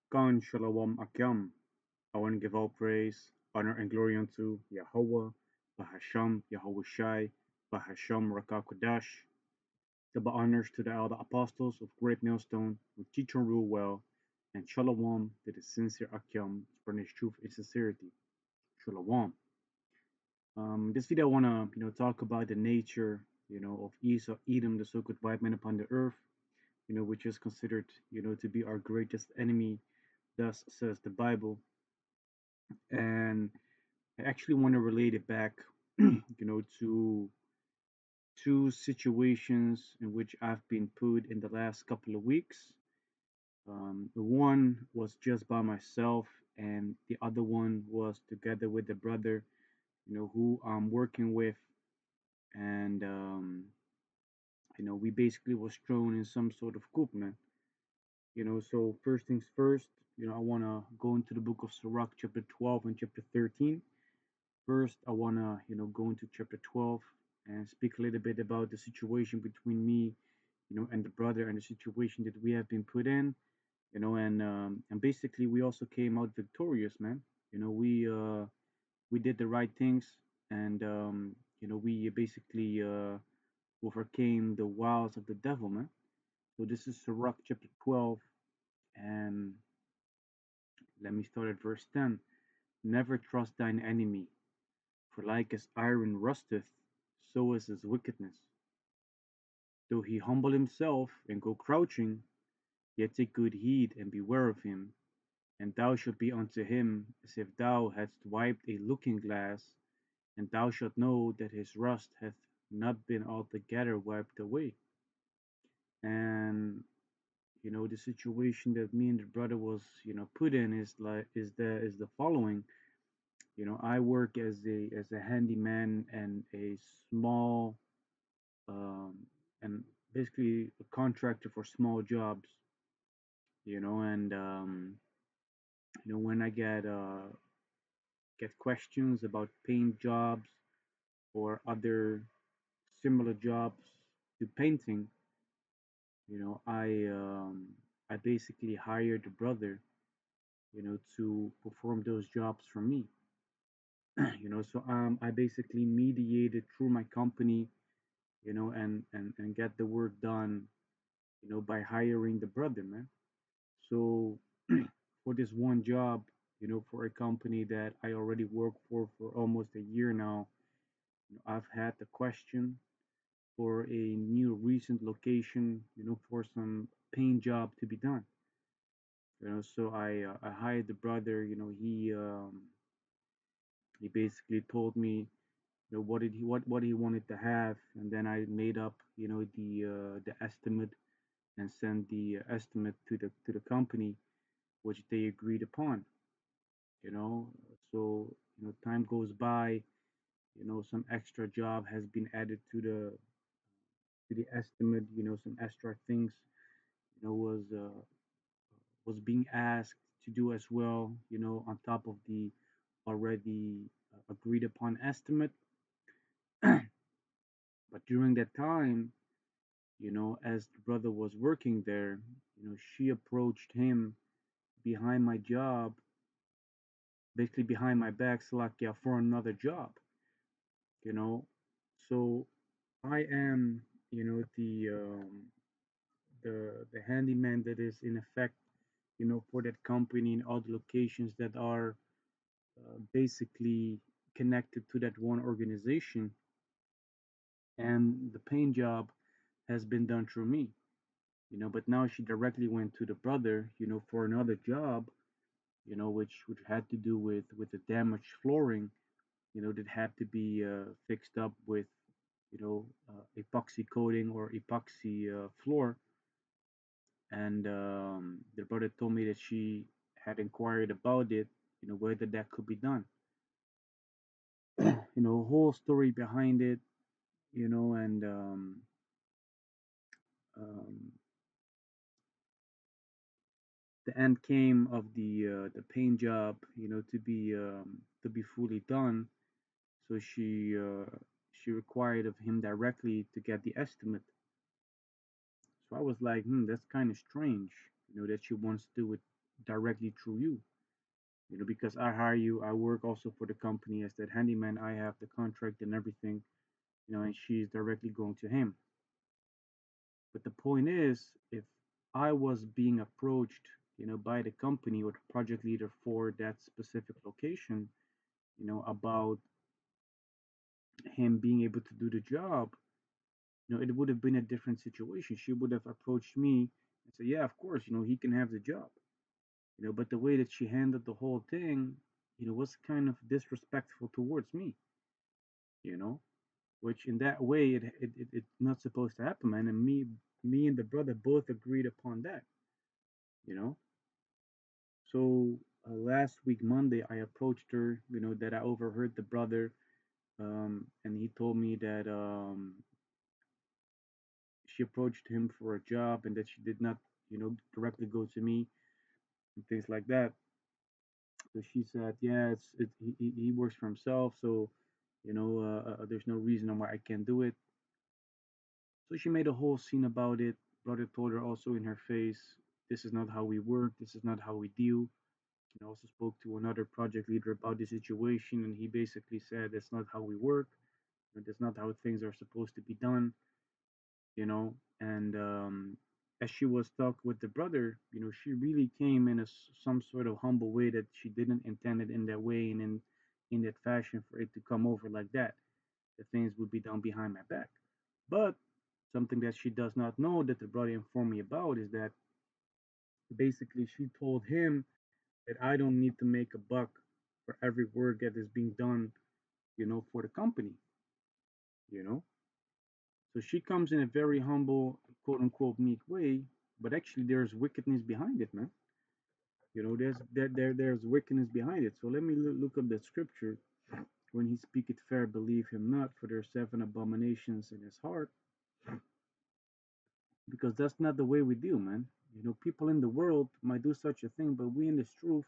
Khan Shalom Akyam. I want to give all praise, honor, and glory unto Yahweh, Bahasham, Yahweh Shai, Bahasham Rakakwadash. Double honors to the elder apostles of Great Millstone who teach and rule well, and Shalom to the sincere Akyam, furnish truth and sincerity. Shalom. This video I want to talk about the nature of Esau, Edom, the so-called white man upon the earth, which is considered to be our greatest enemy. Thus says the Bible. And I actually want to relate it back, to two situations in which I've been put in the last couple of weeks. The one was just by myself, and the other one was together with the brother, who I'm working with, and we basically was thrown in some sort of coup, man. So first things first, I want to go into the book of Sirach, chapter 12 and chapter 13. First, I want to, go into chapter 12 and speak a little bit about the situation between me, and the brother, and the situation that we have been put in, and basically we also came out victorious, man. We did the right things, and we basically overcame the wiles of the devil, man. So this is Sirach chapter 12, and let me start at verse 10. Never trust thine enemy, for like as iron rusteth, so is his wickedness. Though he humble himself and go crouching, yet take good heed and beware of him, and thou shalt be unto him as if thou hadst wiped a looking glass, and thou shalt know that his rust hath not been altogether wiped away. And the situation that me and the brother was put in is the following. I work as a handyman and a small um, and basically a contractor for small jobs, and when I get questions about paint jobs or other similar jobs to painting, you know, I um, I basically hired a brother, to perform those jobs for me. So I basically mediated through my company, and get the work done, by hiring the brother, man. So for this one job, for a company that I already work for almost a year now, I've had the question for a new recent location, for some paint job to be done. So I hired the brother. He basically told me, what he wanted to have, and then I made up, the estimate, and sent the estimate to the company, which they agreed upon. you know so time goes by, some extra job has been added to the estimate, some extra things was being asked to do as well, on top of the already agreed upon estimate. But during that time, as the brother was working there, she approached him behind my job, basically behind my back, Salakia, for another job, you know. So I am, the handyman that is in effect, for that company in all the locations that are basically connected to that one organization, and the paint job has been done through me, but now she directly went to the brother, for another job, which had to do with the damaged flooring, that had to be fixed up with, epoxy coating or epoxy floor. And the brother told me that she had inquired about it, whether that could be done. Whole story behind it, and um, the end came of the paint job, to be fully done. So she required of him directly to get the estimate. So I was like, that's kind of strange, that she wants to do it, directly through you. Because I hire you, I work also for the company as that handyman. I have the contract and everything, and she's directly going to him. But the point is, if I was being approached, by the company or the project leader for that specific location, about him being able to do the job, it would have been a different situation. She would have approached me and said, "Yeah, of course, he can have the job." But the way that she handled the whole thing, was kind of disrespectful towards me, you know, which in that way it's not supposed to happen, man. And me and the brother both agreed upon that, you know. So last week Monday, I approached her, that I overheard the brother, and he told me that she approached him for a job and that she did not, directly go to me and things like that. So she said, yeah, he works for himself, so there's no reason why I can't do it. So she made a whole scene about it. Brother told her also in her face, this is not how we work, this is not how we deal. And also spoke to another project leader about the situation, and he basically said that's not how we work, that's not how things are supposed to be done, And as she was talking with the brother, she really came in some sort of humble way that she didn't intend it in that way and in that fashion for it to come over like that. The things would be done behind my back. But something that she does not know that the brother informed me about is that basically she told him that I don't need to make a buck for every work that is being done, for the company, you know. So she comes in a very humble, quote unquote, meek way, but actually there's wickedness behind it, man. There's wickedness behind it. So let me look up that scripture. When he speaketh fair, believe him not, for there are seven abominations in his heart, because that's not the way we deal, man. People in the world might do such a thing, but we in this truth,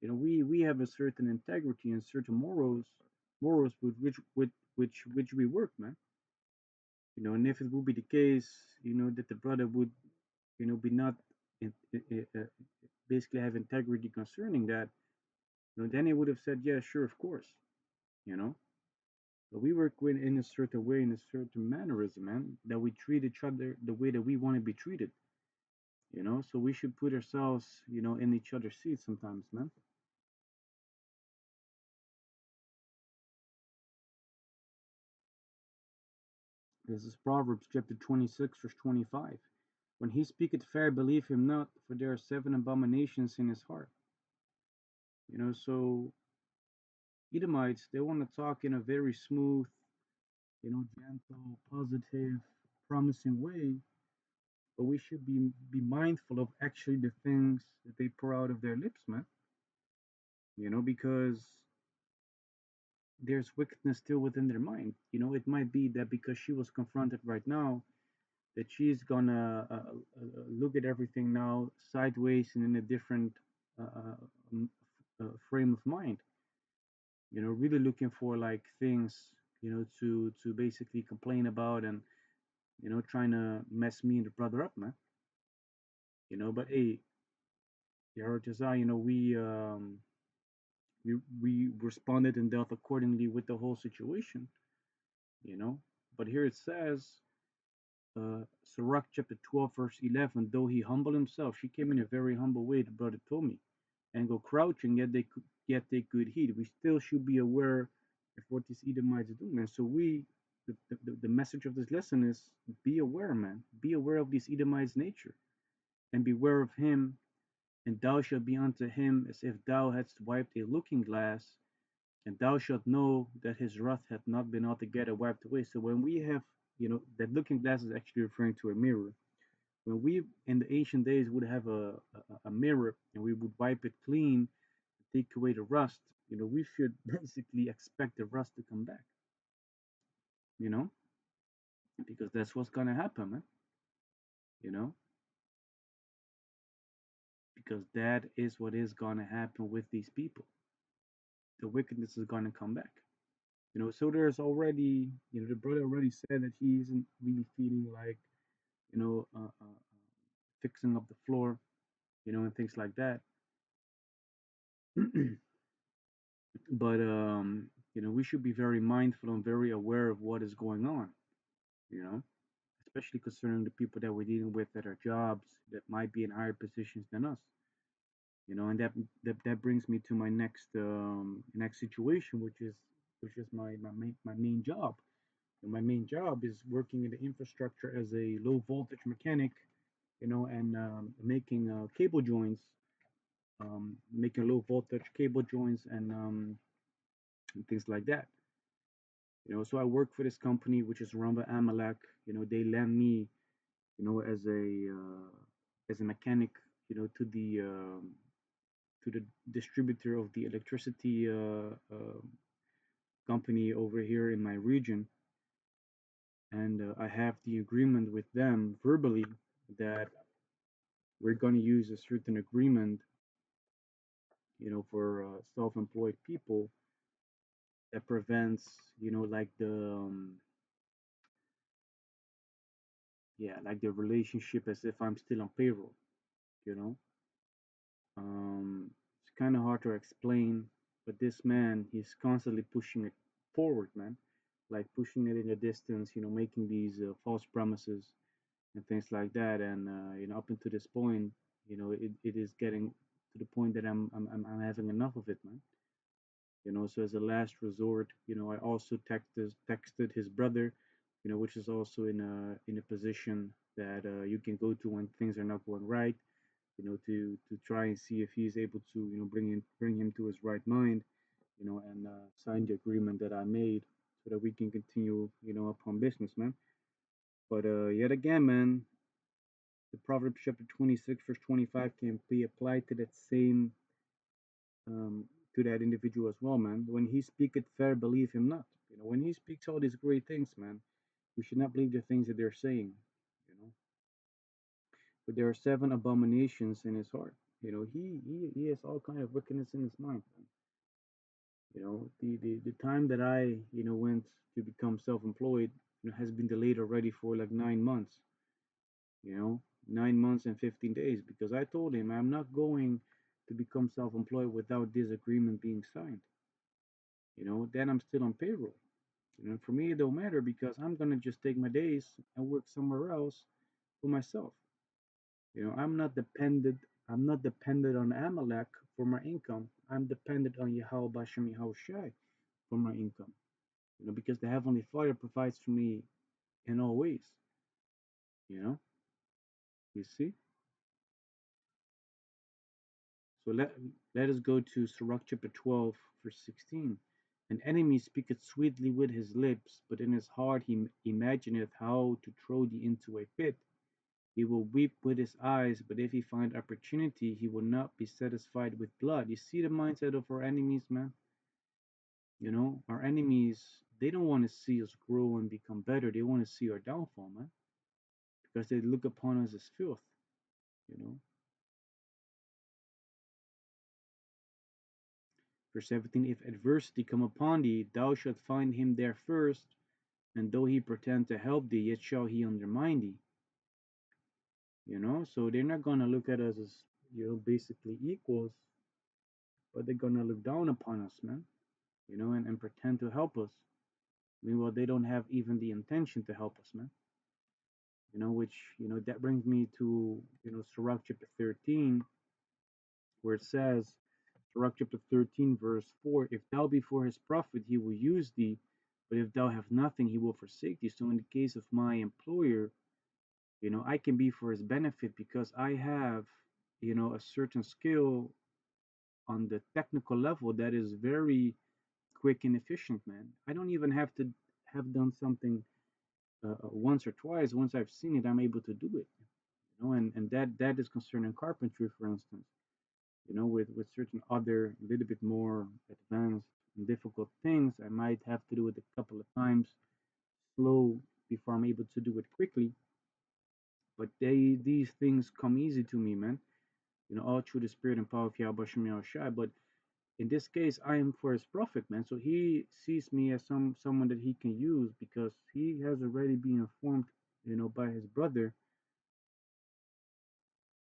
we have a certain integrity and certain morals with which we work, man. And if it would be the case, that the brother would, be not basically have integrity concerning that, then he would have said, yeah, sure, of course, you know. But we work with in a certain way, in a certain mannerism, man, that we treat each other the way that we want to be treated, So we should put ourselves, in each other's seats sometimes, man. This is Proverbs chapter 26, verse 25. When he speaketh fair, believe him not, for there are seven abominations in his heart. So Edomites, they want to talk in a very smooth, gentle, positive, promising way, but we should be mindful of actually the things that they pour out of their lips, man. Because there's wickedness still within their mind. It might be that because she was confronted right now, that she's gonna look at everything now sideways and in a different uh, um, frame of mind. Really looking for like things, to basically complain about and trying to mess me and the brother up, man. But hey, Yaratazar, we responded and dealt accordingly with the whole situation, you know. But here it says, Sirach chapter 12, verse 11, though he humbled himself, she came in a very humble way, the brother told me, and go crouching, yet they could heed. We still should be aware of what these Edomites do, man. So the message of this lesson is be aware, man. Be aware of these Edomites' nature, and beware of him, and thou shalt be unto him as if thou hadst wiped a looking glass, and thou shalt know that his wrath hath not been altogether wiped away. So when we have, that looking glass is actually referring to a mirror. When we in the ancient days would have a mirror and we would wipe it clean, take away the rust, we should basically expect the rust to come back, you know, because that's what's gonna happen, man. You know, because that is what is gonna happen with these people. The wickedness is gonna come back. So there's already, the brother already said that he isn't really feeling like, fixing up the floor. and things like that. But we should be very mindful and very aware of what is going on, you know, especially concerning the people that we're dealing with at our jobs that might be in higher positions than us. And that brings me to my next situation, which is my main job. And my main job is working in the infrastructure as a low voltage mechanic, and making cable joints, making low voltage cable joints, and things like that. So I work for this company which is run by Amalek. They lend me, as a mechanic, to the distributor of the electricity company over here in my region, and I have the agreement with them verbally that we're going to use a certain agreement, for self-employed people that prevents, like the relationship as if I'm still on payroll. You know, it's kind of hard to explain, but this man, he's constantly pushing it forward, man, like pushing it in the distance, making these false promises and things like that, and up until this point, it is getting to the point that I'm having enough of it, man. So as a last resort, I also texted his brother, which is also in a position that you can go to when things are not going right, to try and see if he's able to, bring him to his right mind, and sign the agreement that I made so that we can continue, upon business, man. But yet again, man, the Proverbs chapter 26, verse 25 can be applied to that same, um, to that individual as well, man. When he speaketh fair, believe him not. When he speaks all these great things, man, we should not believe the things that they're saying. You know, but there are seven abominations in his heart. He has all kind of wickedness in his mind, man. The time that I went to become self-employed, has been delayed already for like 9 months. 9 months and 15 days, because I told him I'm not going to become self-employed without this agreement being signed. Then I'm still on payroll. For me, it don't matter because I'm gonna just take my days and work somewhere else for myself. I'm not dependent. I'm not dependent on Amalek for my income. I'm dependent on Yahweh Bashem Yahweh Shai for my income. Because the Heavenly Father provides for me in all ways. You know, you see. So let us go to Sirach chapter 12, verse 16. An enemy speaketh sweetly with his lips, but in his heart he imagineth how to throw thee into a pit. He will weep with his eyes, but if he find opportunity, he will not be satisfied with blood. You see the mindset of our enemies, man? Our enemies, they don't want to see us grow and become better. They want to see our downfall, man, because they look upon us as filth, you know. Verse 17, if adversity come upon thee, thou shalt find him there first, and though he pretend to help thee, yet shall he undermine thee. So they're not gonna look at us as, basically equals, but they're gonna look down upon us, man, and pretend to help us. Meanwhile, they don't have even the intention to help us, man. Which, that brings me to, Sirach chapter 13, where it says, Sirach chapter 13, verse 4, if thou be for his profit, he will use thee, but if thou have nothing, he will forsake thee. So in the case of my employer, I can be for his benefit because I have, a certain skill on the technical level that is very quick and efficient, man. I don't even have to have done something once or twice. Once I've seen it, I'm able to do it. And that is concerning carpentry, for instance. With certain other little bit more advanced and difficult things, I might have to do it a couple of times, slow before I'm able to do it quickly. But these things come easy to me, man. All through the spirit and power of Yahweh Shem Shai. But in this case, I am for his prophet, man. So he sees me as someone that he can use because he has already been informed, by his brother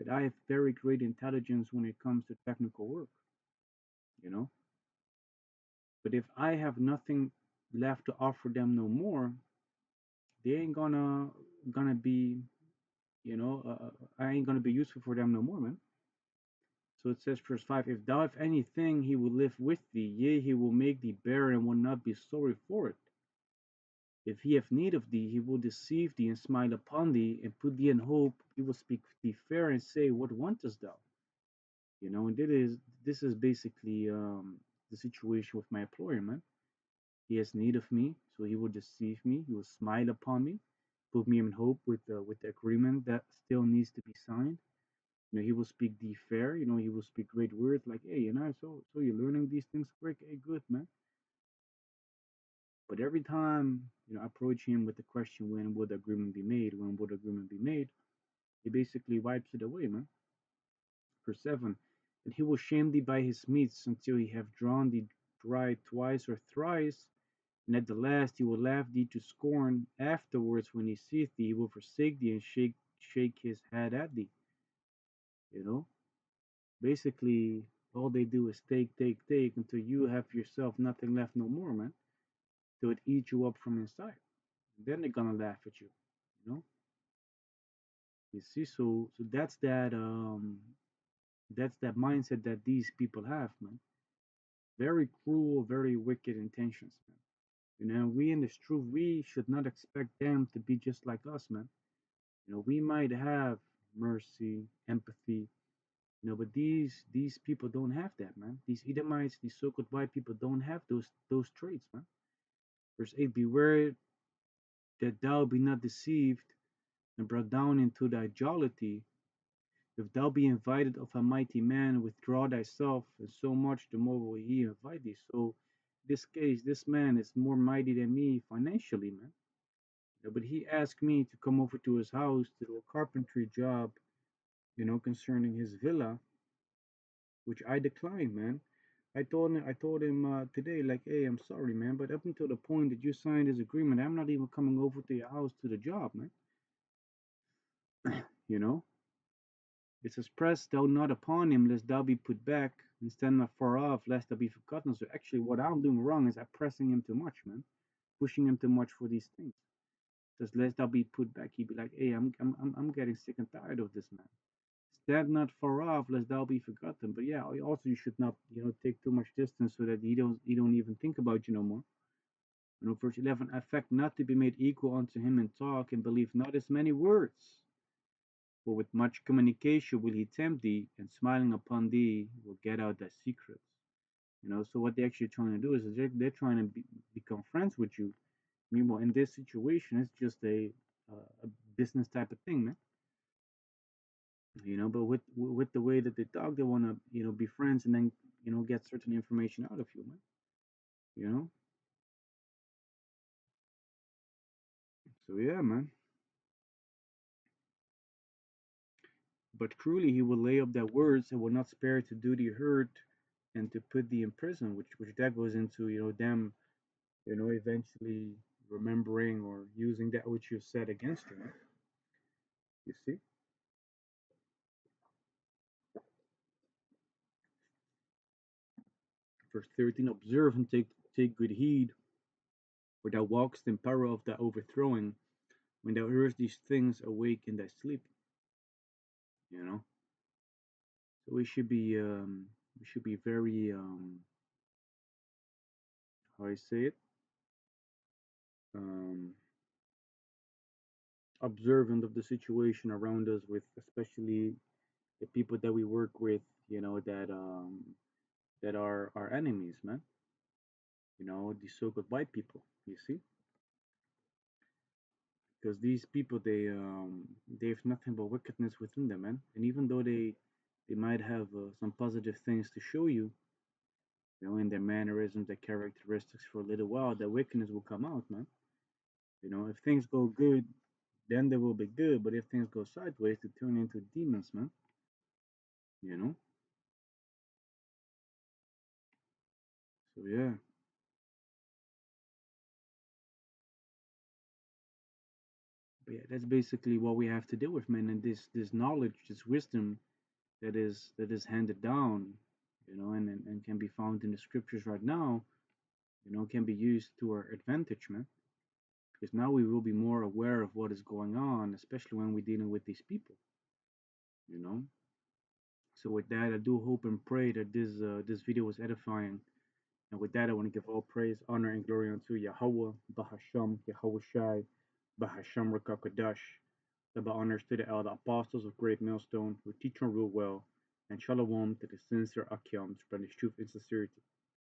that I have very great intelligence when it comes to technical work, you know. But if I have nothing left to offer them no more, they ain't gonna be, I ain't gonna be useful for them no more, man. So it says verse 5, if thou have anything, he will live with thee, yea, he will make thee bear and will not be sorry for it. If he have need of thee, he will deceive thee and smile upon thee and put thee in hope. He will speak thee fair and say, what wantest thou? And this is basically the situation with my employer, man. He has need of me, so he will deceive me. He will smile upon me, put me in hope with the agreement that still needs to be signed. He will speak thee fair. He will speak great words like, hey, so you're learning these things quick. Hey, good, man. But every time, I approach him with the question, when would the agreement be made? When would the agreement be made? He basically wipes it away, man. Verse 7, and he will shame thee by his meats until he have drawn thee dry twice or thrice, and at the last he will laugh thee to scorn. Afterwards, when he seeth thee, he will forsake thee and shake his head at thee. You know, basically, all they do is take until you have yourself nothing left no more, man. Till it eats you up from inside. Then they're gonna laugh at you. You know, you see. So that's that mindset that these people have, man. Very cruel, very wicked intentions, man. We in this truth, we should not expect them to be just like us, man. We might have mercy, empathy, but these people don't have that, man. These Edomites, these so-called white people don't have those traits, man. Verse 8, beware that thou be not deceived and brought down into thy jollity. If thou be invited of a mighty man, withdraw thyself, and so much the more will he invite thee. So this case, this man is more mighty than me financially, man. But he asked me to come over to his house to do a carpentry job, concerning his villa, which I declined, man. I told him today, like, hey, I'm sorry, man, but up until the point that you signed this agreement, I'm not even coming over to your house to the job, man. You know, it says, press thou not upon him, lest thou be put back, and stand not far off, lest thou be forgotten. So actually, what I'm doing wrong is I'm pressing him too much, man, pushing him too much for these things. It says, lest thou be put back. He'd be like, hey, I'm getting sick and tired of this, man. Stand not far off, lest thou be forgotten. But yeah, also you should not, take too much distance so that he don't even think about you no more. Verse 11, affect not to be made equal unto him in talk, and believe not his many words. For with much communication will he tempt thee, and smiling upon thee will get out thy secrets. So what they're actually trying to do is they're trying to become friends with you. Meanwhile, in this situation, it's just a business type of thing, man. But with the way that they talk, they want to be friends and then get certain information out of you, man. You know. So yeah, man. But truly, he will lay up their words and will not spare to do thee hurt and to put thee in prison, which that goes into them eventually remembering or using that which you said against you. Man. You see, verse 13: observe and take good heed, for thou walkest in power of thy overthrowing. When thou hearest these things, awake in thy sleep. You know. So we should be very how I say it um observant of the situation around us, with especially the people that we work with, that are our enemies, man. The so-called white people. You see, because these people they have nothing but wickedness within them, man. And even though they might have some positive things to show you, in their mannerisms, their characteristics for a little while, that wickedness will come out, man. If things go good, then they will be good. But if things go sideways, they turn into demons, man. You know. So yeah, But yeah, that's basically what we have to deal with, man. And this knowledge, this wisdom that is handed down, and can be found in the scriptures right now, can be used to our advantage, man. Because now we will be more aware of what is going on, especially when we're dealing with these people, you know. So with that, I do hope and pray that this video was edifying. And with that, I want to give all praise, honor, and glory unto Yahweh, Bahasham, Yahweh Shai, Bahasham Rakakadash. Double honors to the elder apostles of Great Millstone who teach and rule well, and shalom to the sincere Akiam to spread his truth and sincerity.